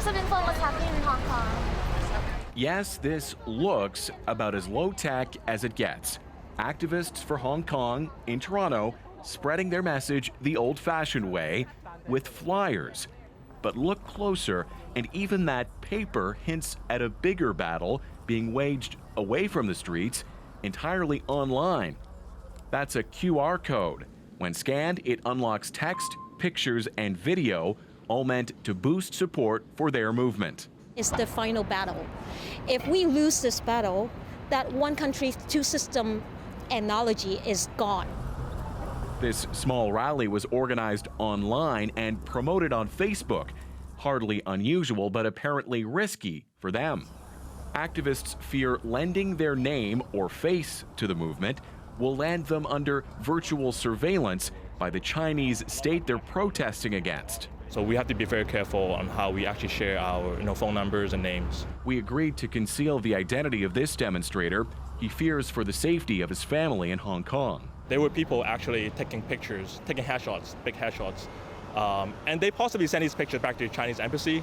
here's some info on what's happening in Hong Kong. Yes, this looks about as low-tech as it gets. Activists for Hong Kong in Toronto spreading their message the old-fashioned way with flyers. But look closer, and even that paper hints at a bigger battle being waged away from the streets, entirely online. That's a QR code. When scanned, it unlocks text, pictures, and video, all meant to boost support for their movement. It's the final battle. If we lose this battle, that one country, two system analogy is gone. This small rally was organized online and promoted on Facebook. Hardly unusual, but apparently risky for them. Activists fear lending their name or face to the movement will land them under virtual surveillance by the Chinese state they're protesting against. So we have to be very careful on how we actually share our phone numbers and names. We agreed to conceal the identity of this demonstrator. He fears for the safety of his family in Hong Kong. There were people actually taking pictures, taking headshots, big headshots, and they possibly send these pictures back to the Chinese embassy,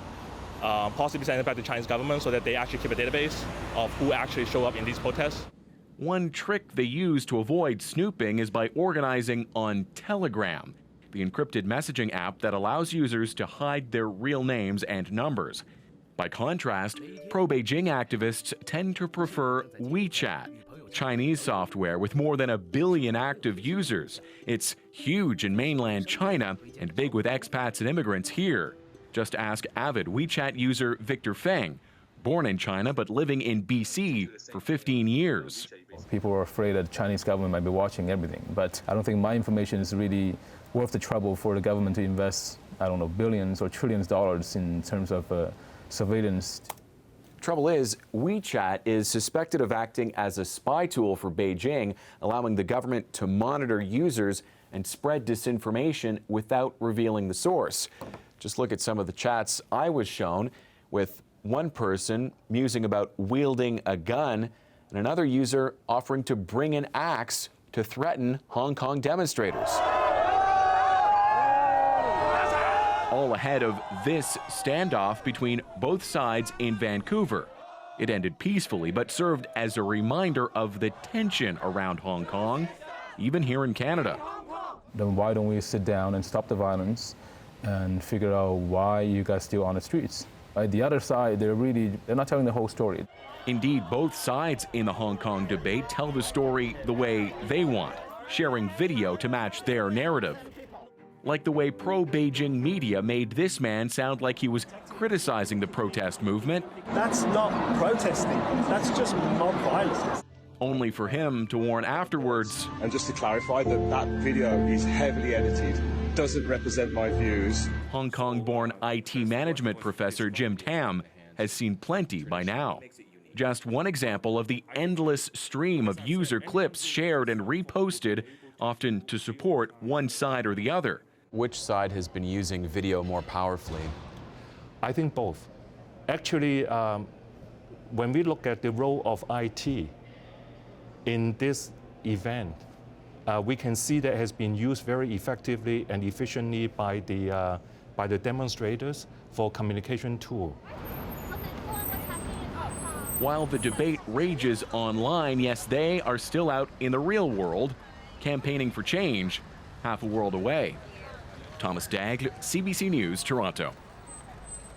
possibly send it back to the Chinese government so that they actually keep a database of who actually show up in these protests. One trick they use to avoid snooping is by organizing on Telegram, the encrypted messaging app that allows users to hide their real names and numbers. By contrast, pro-Beijing activists tend to prefer WeChat, Chinese software with more than 1 billion active users. It's huge in mainland China and big with expats and immigrants here. Just ask avid WeChat user Victor Feng, born in China but living in BC for 15 years. People are afraid that the Chinese government might be watching everything, but I don't think my information is really worth the trouble for the government to invest, I don't know, billions or trillions of dollars in terms of surveillance. Trouble is, WeChat is suspected of acting as a spy tool for Beijing, allowing the government to monitor users and spread disinformation without revealing the source. Just look at some of the chats I was shown, with one person musing about wielding a gun and another user offering to bring an axe to threaten Hong Kong demonstrators. All ahead of this standoff between both sides in Vancouver. It ended peacefully, but served as a reminder of the tension around Hong Kong, even here in Canada. Then why don't we sit down and stop the violence and figure out why you guys still on the streets? The other side, they're not telling the whole story. Indeed, both sides in the Hong Kong debate tell the story the way they want, sharing video to match their narrative. Like the way pro-Beijing media made this man sound like he was criticizing the protest movement. That's not protesting, that's just mob violence. Only for him to warn afterwards. And just to clarify that video is heavily edited, doesn't represent my views. Hong Kong-born IT management professor Jim Tam has seen plenty by now. Just one example of the endless stream of user clips shared and reposted, often to support one side or the other. Which side has been using video more powerfully? I think both. Actually, when we look at the role of IT in this event, we can see that it has been used very effectively and efficiently by the demonstrators for communication tool. While the debate rages online, yes, they are still out in the real world, campaigning for change, half a world away. Thomas Dagle, CBC News, Toronto.